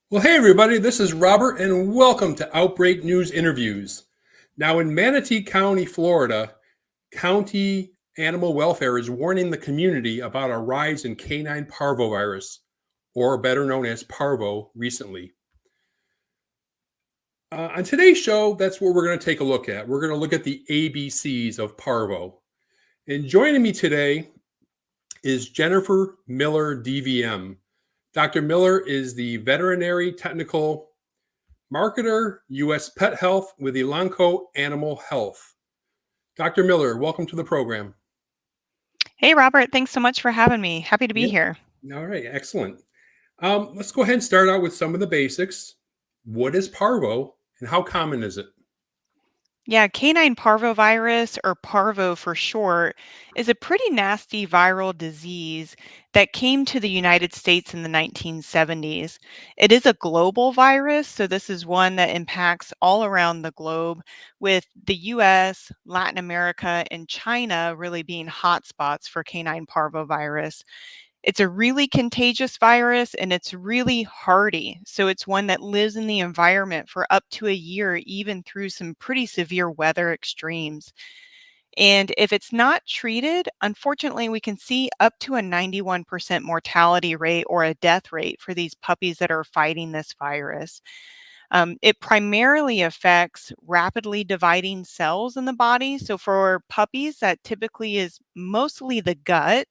Well, hey, everybody, this is Robert, and welcome to Outbreak News Interviews. Now, in Manatee County, Florida, county animal welfare is warning the community about a rise in canine parvovirus, or better known as parvo, recently. On today's show, that's what we're going to take a look at. We're going to look at the ABCs of parvo. And joining me today is Jennifer Miller, DVM. Dr. Miller is the veterinary technical marketer, U.S. Pet Health with Elanco Animal Health. Dr. Miller, welcome to the program. Hey, Robert. Thanks so much for having me. Happy to be Yeah. here. All right, excellent. Let's go ahead and start out with some of the basics. What is parvo and how common is it? Yeah, canine parvovirus, or parvo for short, is a pretty nasty viral disease that came to the United States in the 1970s. It is a global virus, so this is one that impacts all around the globe, with the US, Latin America, and China really being hotspots for canine parvovirus. It's a really contagious virus and it's really hardy. So it's one that lives in the environment for up to a year, even through some pretty severe weather extremes. And if it's not treated, unfortunately, we can see up to a 91% mortality rate or a death rate for these puppies that are fighting this virus. It primarily affects rapidly dividing cells in the body. So for puppies, that typically is mostly the gut,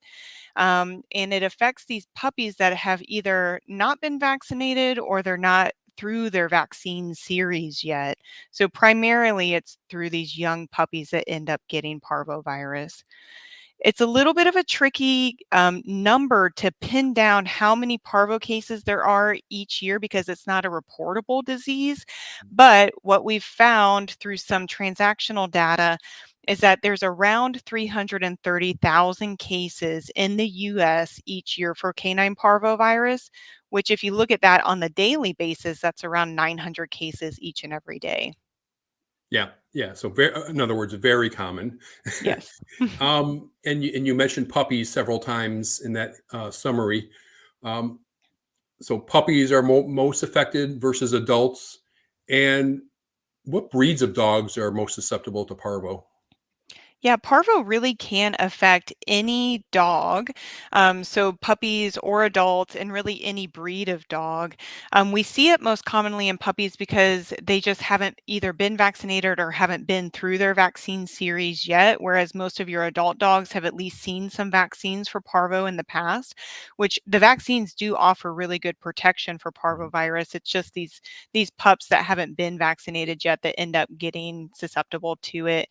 and it affects these puppies that have either not been vaccinated or they're not through their vaccine series yet. So primarily it's through these young puppies that end up getting parvovirus. It's a little bit of a tricky number to pin down how many parvo cases there are each year because it's not a reportable disease. But what we've found through some transactional data is that there's around 330,000 cases in the US each year for canine parvovirus, which, if you look at that on the daily basis, that's around 900 cases each and every day. Yeah. So, in other words, very common. Yes. And you mentioned puppies several times in that summary. Um, so, puppies are most affected versus adults. And what breeds of dogs are most susceptible to parvo? Yeah, parvo really can affect any dog. So puppies or adults, and really any breed of dog. We see it most commonly in puppies because they just haven't either been vaccinated or haven't been through their vaccine series yet. Whereas most of your adult dogs have at least seen some vaccines for parvo in the past, which the vaccines do offer really good protection for parvovirus. It's just these pups that haven't been vaccinated yet that end up getting susceptible to it.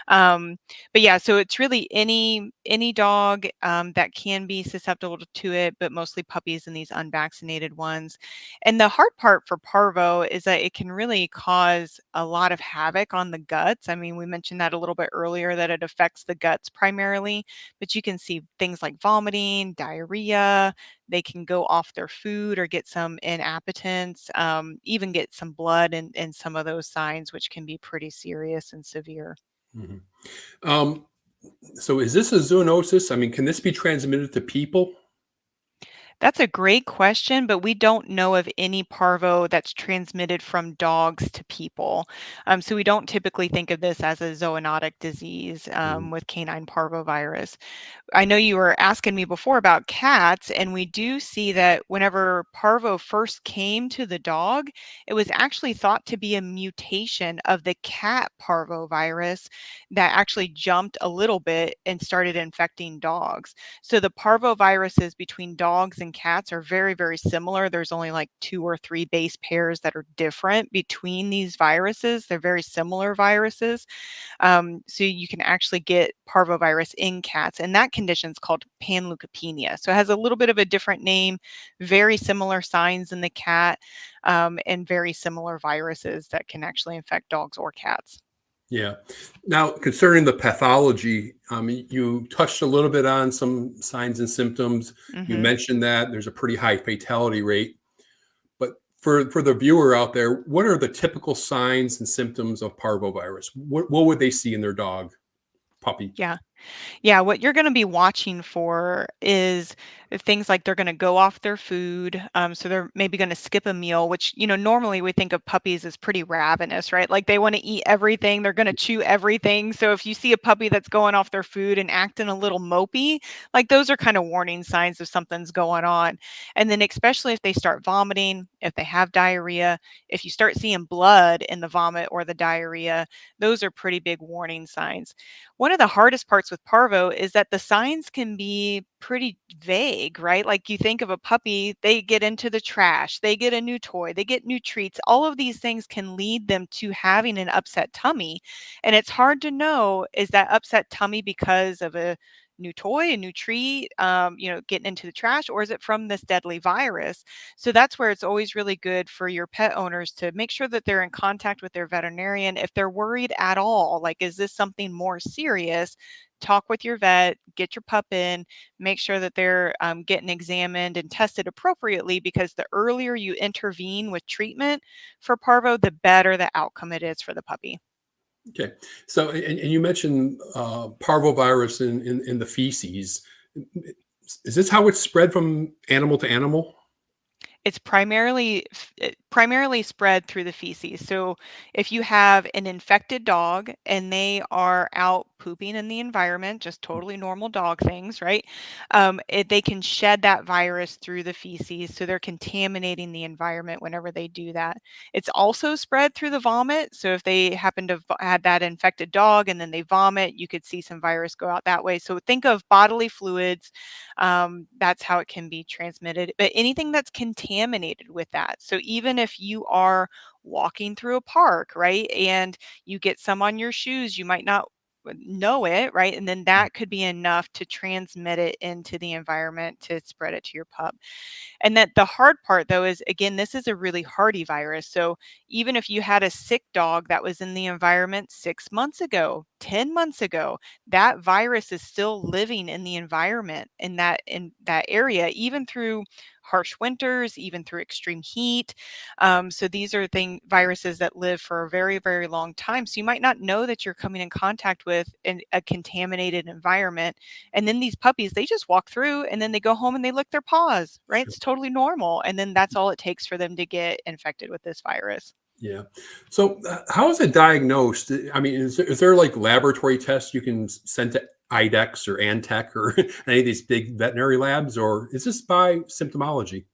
Um, but yeah, so it's really any dog that can be susceptible to it, but mostly puppies and these unvaccinated ones. And the hard part for parvo is that it can really cause a lot of havoc on the guts. I mean, we mentioned that a little bit earlier, that it affects the guts primarily, but you can see things like vomiting, diarrhea. They can go off their food or get some inappetence, even get some blood and some of those signs, which can be pretty serious and severe. Mhm. Um, so, is this a zoonosis? I mean, can this be transmitted to people? That's a great question, but we don't know of any parvo that's transmitted from dogs to people. So we don't typically think of this as a zoonotic disease Mhm. with canine parvovirus. I know you were asking me before about cats, and we do see that whenever parvo first came to the dog, it was actually thought to be a mutation of the cat parvovirus that actually jumped a little bit and started infecting dogs. So the parvoviruses between dogs and cats are very, very similar. There's only like two or three base pairs that are different between these viruses. They're very similar viruses. So you can actually get parvovirus in cats, and that condition is called panleukopenia. So it has a little bit of a different name, very similar signs in the cat, and very similar viruses that can actually infect dogs or cats. Yeah. Now, concerning the pathology, you touched a little bit on some signs and symptoms. You hmm mentioned that there's a pretty high fatality rate. But for the viewer out there, what are the typical signs and symptoms of parvovirus? What would they see in their dog, puppy? Yeah. Yeah, what you're going to be watching for is things like they're going to go off their food. So they're maybe going to skip a meal, which, normally we think of puppies as pretty ravenous, right? Like they want to eat everything, they're going to chew everything. So if you see a puppy that's going off their food and acting a little mopey, like those are kind of warning signs of something's going on. And then, especially if they start vomiting, if they have diarrhea, if you start seeing blood in the vomit or the diarrhea, those are pretty big warning signs. One of the hardest parts with parvo is that the signs can be pretty vague, right? Like you think of a puppy, they get into the trash, they get a new toy, they get new treats. All of these things can lead them to having an upset tummy. And it's hard to know, is that upset tummy because of a new toy, a new treat, getting into the trash, or is it from this deadly virus? So that's where it's always really good for your pet owners to make sure that they're in contact with their veterinarian if they're worried at all. Like, is this something more serious? Talk with your vet, get your pup in, make sure that they're getting examined and tested appropriately, because the earlier you intervene with treatment for parvo, the better the outcome it is for the puppy. Okay. So, and you mentioned parvovirus in the feces. Is this how it's spread from animal to animal? It's primarily spread through the feces. So if you have an infected dog and they are out pooping in the environment, just totally normal dog things, right? They can shed that virus through the feces, so they're contaminating the environment whenever they do that. It's also spread through the vomit. So if they happen to have that infected dog and then they vomit, you could see some virus go out that way. So think of bodily fluids, that's how it can be transmitted. But anything that's contaminated with that. So even if you are walking through a park, right, and you get some on your shoes, you might not know it, right? And then that could be enough to transmit it into the environment to spread it to your pup. And that the hard part though is, again, this is a really hardy virus. So even if you had a sick dog that was in the environment 6 months ago, 10 months ago, that virus is still living in the environment in that area, even through harsh winters, even through extreme heat. So these are viruses that live for a very, very long time. So you might not know that you're coming in contact with a contaminated environment. And then these puppies, they just walk through and then they go home and they lick their paws, right? Sure. It's totally normal. And then that's all it takes for them to get infected with this virus. Yeah. So, how is it diagnosed? I mean, is there like laboratory tests you can send to IDEX or Antec or any of these big veterinary labs, or is this by symptomology?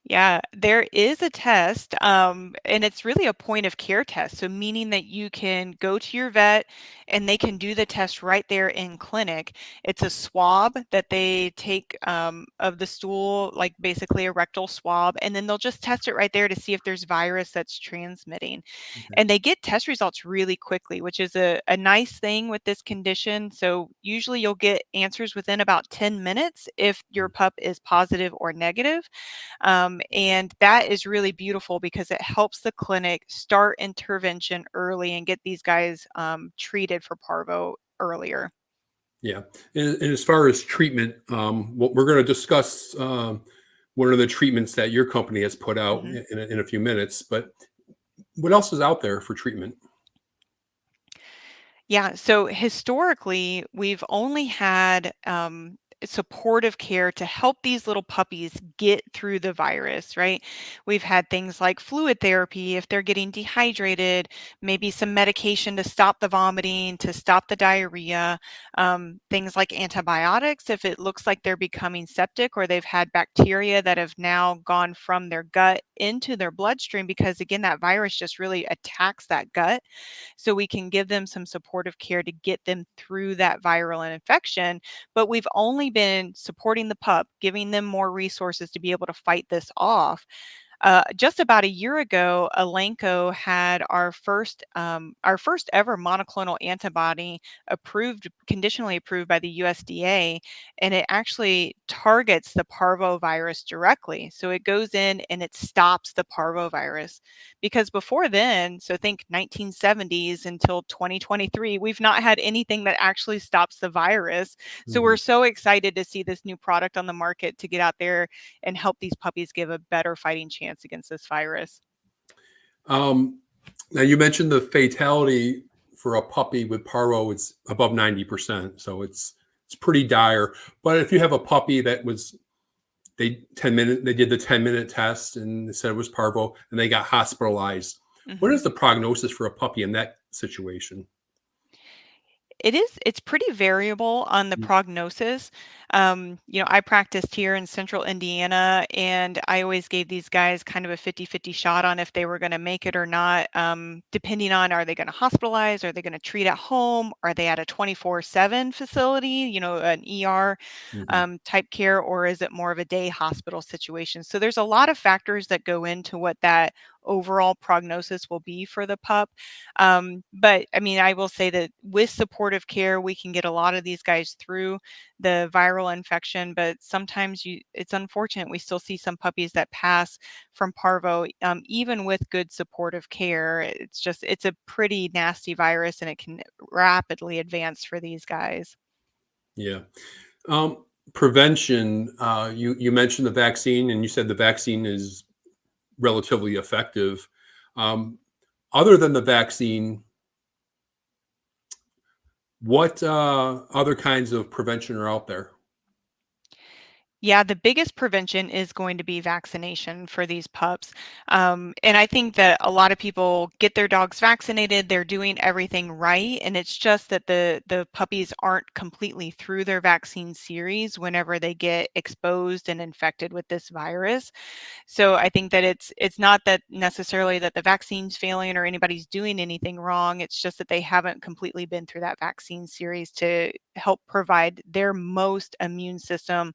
Yeah, there is a test, and it's really a point of care test. So, meaning that you can go to your vet and they can do the test right there in clinic. It's a swab that they take of the stool, like basically a rectal swab, and then they'll just test it right there to see if there's virus that's transmitting. Okay. And they get test results really quickly, which is a nice thing with this condition. So, usually you'll get answers within about 10 minutes if your pup is positive or negative. And that is really beautiful because it helps the clinic start intervention early and get these guys treated for parvo earlier. Yeah. And as far as treatment, what we're going to discuss one of the treatments that your company has put out Mhm. in a few minutes. But what else is out there for treatment? Yeah, so historically, we've only had supportive care to help these little puppies get through the virus, right? We've had things like fluid therapy if they're getting dehydrated, maybe some medication to stop the vomiting, to stop the diarrhea, things like antibiotics if it looks like they're becoming septic or they've had bacteria that have now gone from their gut into their bloodstream, because again, that virus just really attacks that gut. So we can give them some supportive care to get them through that viral infection. But we've only been supporting the pup, giving them more resources to be able to fight this off. Just about a year ago, Elanco had our first ever monoclonal antibody approved, conditionally approved by the USDA, and it actually targets the parvovirus directly. So it goes in and it stops the parvovirus. Because before then, so think 1970s until 2023, we've not had anything that actually stops the virus. So we're Mhm. so excited to see this new product on the market to get out there and help these puppies give a better fighting chance against this virus. Now, you mentioned the fatality for a puppy with parvo, it's above 90%. So it's pretty dire. But if you have a puppy that was they did the 10-minute test and they said it was parvo and they got hospitalized. What Mhm. is the prognosis for a puppy in that situation? It's pretty variable on the prognosis. I practiced here in central Indiana, and I always gave these guys kind of a 50-50 shot on if they were going to make it or not, depending on, are they going to hospitalize? Are they going to treat at home? Are they at a 24/7 facility, an ER Mm-hmm. type care, or is it more of a day hospital situation? So there's a lot of factors that go into what that overall prognosis will be for the pup. But I mean, I will say that with supportive care, we can get a lot of these guys through the viral infection. But sometimes it's unfortunate we still see some puppies that pass from parvo, even with good supportive care. It's a pretty nasty virus, and it can rapidly advance for these guys. Yeah. Prevention. You mentioned the vaccine, and you said the vaccine is relatively effective. Um, Other than the vaccine, what other kinds of prevention are out there? Yeah, the biggest prevention is going to be vaccination for these pups. And I think that a lot of people get their dogs vaccinated, they're doing everything right, and it's just that the puppies aren't completely through their vaccine series whenever they get exposed and infected with this virus. So I think that it's not that necessarily that the vaccine's failing or anybody's doing anything wrong. It's just that they haven't completely been through that vaccine series to help provide their most immune system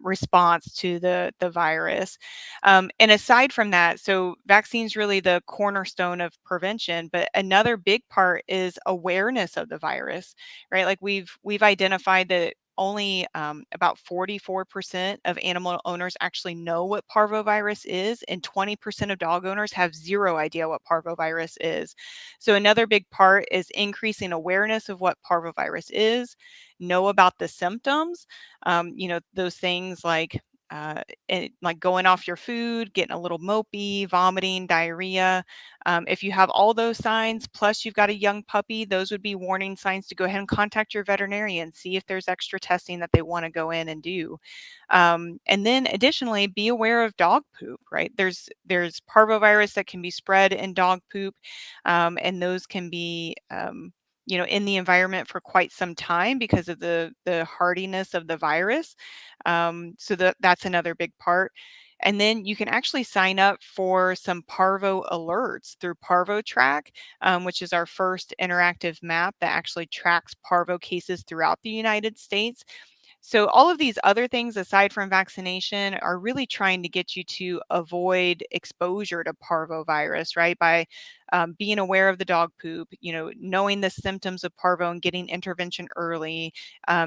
response to the virus. And aside from that, so vaccines really the cornerstone of prevention, but another big part is awareness of the virus, right? Like we've identified that only about 44% of animal owners actually know what parvovirus is, and 20% of dog owners have zero idea what parvovirus is. So, another big part is increasing awareness of what parvovirus is, know about the symptoms, those things like like going off your food, getting a little mopey, vomiting, diarrhea. If you have all those signs, plus you've got a young puppy, those would be warning signs to go ahead and contact your veterinarian, see if there's extra testing that they want to go in and do. And then additionally, be aware of dog poop, right? There's parvovirus that can be spread in dog poop, and those can be in the environment for quite some time because of the hardiness of the virus. So that's another big part. And then you can actually sign up for some parvo alerts through ParvoTrack, which is our first interactive map that actually tracks parvo cases throughout the United States. So all of these other things aside from vaccination are really trying to get you to avoid exposure to parvovirus, right? By being aware of the dog poop, knowing the symptoms of parvo and getting intervention early,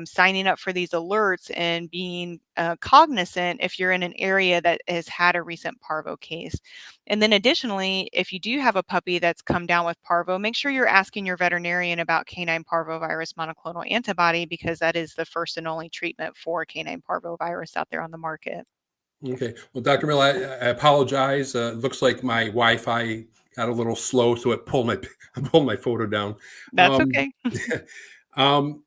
signing up for these alerts and being cognizant if you're in an area that has had a recent parvo case. And then additionally, if you do have a puppy that's come down with parvo, make sure you're asking your veterinarian about canine parvovirus monoclonal antibody, because that is the first and only treatment for canine parvovirus out there on the market. Okay. Well, Dr. Mill, I apologize. It looks like my Wi-Fi got a little slow, so it pulled my pulled my photo down. That's Um, okay. um,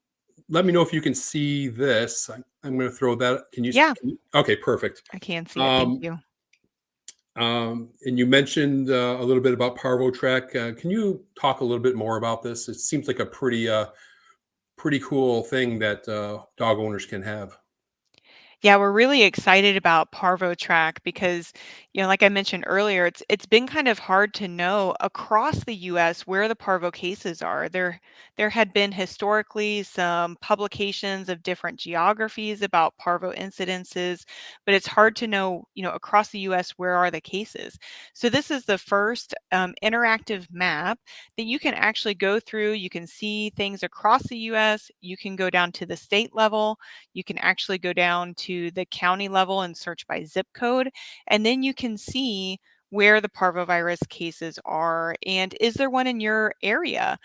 Let me know if you can see this. I'm going to throw that. Yeah, Okay, perfect. I can see it. Thank Um, you. and you mentioned a little bit about ParvoTrack. Can you talk a little bit more about this? It seems like a pretty cool thing that dog owners can have. Yeah, we're really excited about ParvoTrack because, like I mentioned earlier, it's been kind of hard to know across the U.S. where the parvo cases are. There had been historically some publications of different geographies about parvo incidences, but it's hard to know, across the U.S. where are the cases. So this is the first interactive map that you can actually go through. You can see things across the U.S. You can go down to the state level. You can actually go down to the county level and search by zip code, and then you can see where the parvovirus cases are and is there one in your area.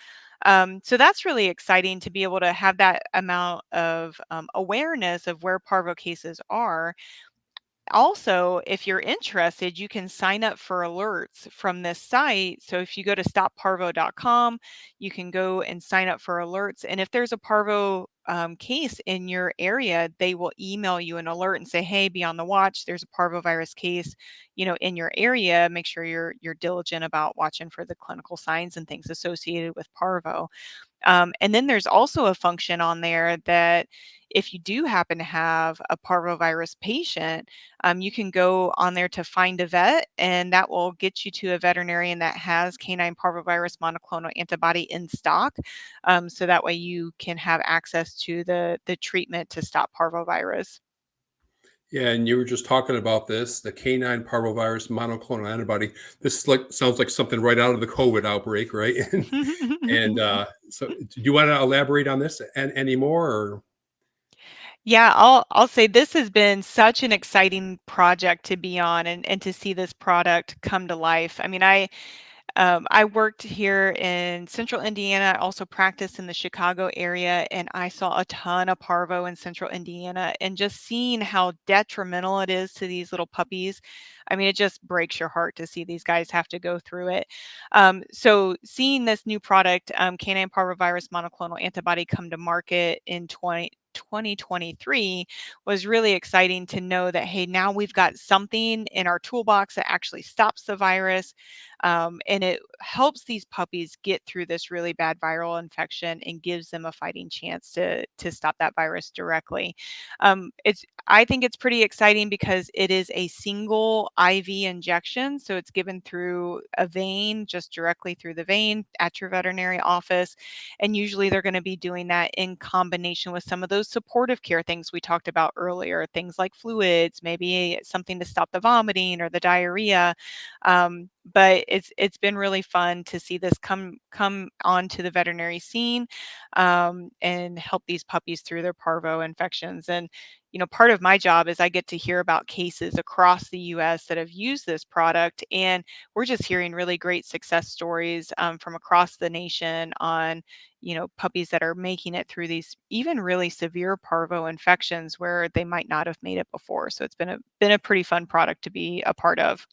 So that's really exciting to be able to have that amount of awareness of where parvo cases are. Also, if you're interested, you can sign up for alerts from this site. So if you go to stopparvo.com, you can go and sign up for alerts. And if there's a parvo case in your area, they will email you an alert and say, "Hey, be on the watch. There's a parvovirus case, in your area. Make sure you're diligent about watching for the clinical signs and things associated with parvo." And then there's also a function on there that if you do happen to have a parvovirus patient, you can go on there to find a vet, and that will get you to a veterinarian that has canine parvovirus monoclonal antibody in stock. So that way you can have access to the treatment to stop parvovirus. Yeah, and you were just talking about this, the canine parvovirus monoclonal antibody. This is like sounds like something right out of the COVID outbreak, right? And so, do you want to elaborate on this and anymore? Or Yeah, I'll say this has been such an exciting project to be on and to see this product come to life. I mean, I worked here in central Indiana. I also practiced in the Chicago area, and I saw a ton of parvo in central Indiana. And just seeing how detrimental it is to these little puppies, I mean, it just breaks your heart to see these guys have to go through it. So, seeing this new product, canine parvovirus monoclonal antibody, come to market in 2023 was really exciting to know that, hey, now we've got something in our toolbox that actually stops the virus, and it helps these puppies get through this really bad viral infection and gives them a fighting chance to stop that virus directly. I think it's pretty exciting because it is a single IV injection, so it's given through a vein, just directly through the vein at your veterinary office. And usually they're going to be doing that in combination with some of those supportive care things we talked about earlier, things like fluids, maybe something to stop the vomiting or the diarrhea. But it's been really fun to see this come onto the veterinary scene, and help these puppies through their parvo infections. And part of my job is I get to hear about cases across the U.S. that have used this product, and we're just hearing really great success stories, from across the nation on puppies that are making it through these even really severe parvo infections where they might not have made it before. So it's been a pretty fun product to be a part of.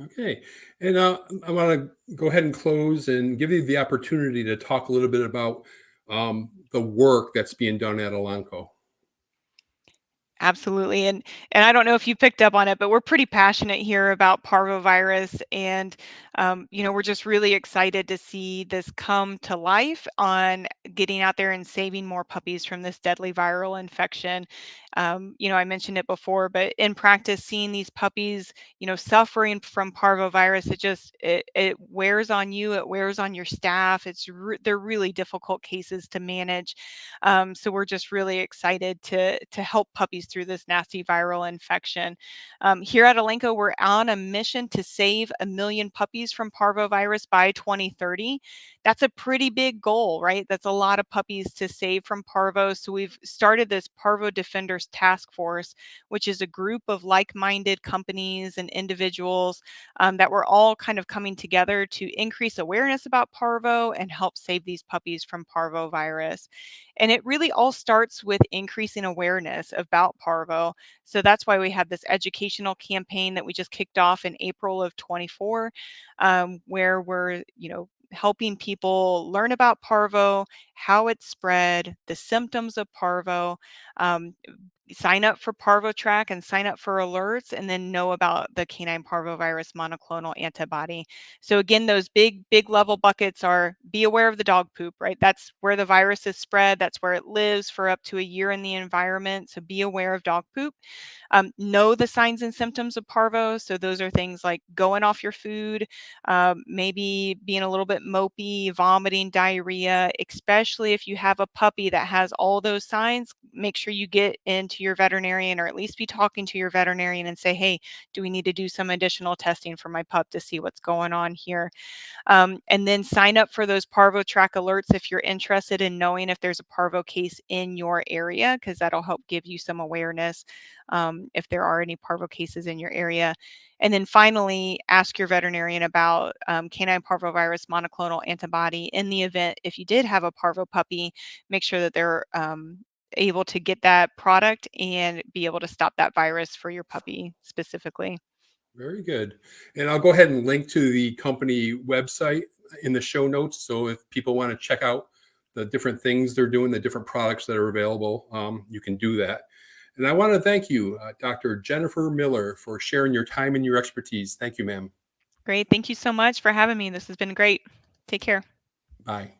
okay, and I want to go ahead and close and give you the opportunity to talk a little bit about the work that's being done at Elanco. Absolutely. And I don't know if you picked up on it, but we're pretty passionate here about parvovirus, and we're just really excited to see this come to life on getting out there and saving more puppies from this deadly viral infection. I mentioned it before, but in practice, seeing these puppies, suffering from parvovirus, it wears on you, it wears on your staff. They're really difficult cases to manage. So we're just really excited to help puppies through this nasty viral infection. Here at Elanco, we're on a mission to save 1 million puppies from parvovirus by 2030. That's a pretty big goal, right? That's a lot of puppies to save from parvo. So we've started this Parvo Defenders Task Force, which is a group of like-minded companies and individuals, that we're all kind of coming together to increase awareness about parvo and help save these puppies from parvovirus. And it really all starts with increasing awareness about parvo. So that's why we have this educational campaign that we just kicked off in April of 24, where we're, helping people learn about parvo, how it's spread, the symptoms of parvo, um, sign up for ParvoTrack and sign up for alerts, and then know about the canine parvovirus monoclonal antibody. So again, those big level buckets are: be aware of the dog poop, right? That's where the virus is spread. That's where it lives for up to a year in the environment. So be aware of dog poop. Know the signs and symptoms of parvo. So those are things like going off your food, maybe being a little bit mopey, vomiting, diarrhea. Especially if you have a puppy that has all those signs, make sure you get into your veterinarian, or at least be talking to your veterinarian and say, hey, do we need to do some additional testing for my pup to see what's going on here? And then sign up for those ParvoTrack alerts if you're interested in knowing if there's a Parvo case in your area, because that'll help give you some awareness, if there are any Parvo cases in your area. And then finally, ask your veterinarian about, canine parvovirus monoclonal antibody in the event if you did have a Parvo puppy. Make sure that they're able to get that product and be able to stop that virus for your puppy specifically. Very good. And I'll go ahead and link to the company website in the show notes. So if people want to check out the different things they're doing, the different products that are available, you can do that. And I want to thank you, Dr. Jennifer Miller, for sharing your time and your expertise. Thank you, ma'am. Great. Thank you so much for having me. This has been great. Take care. Bye.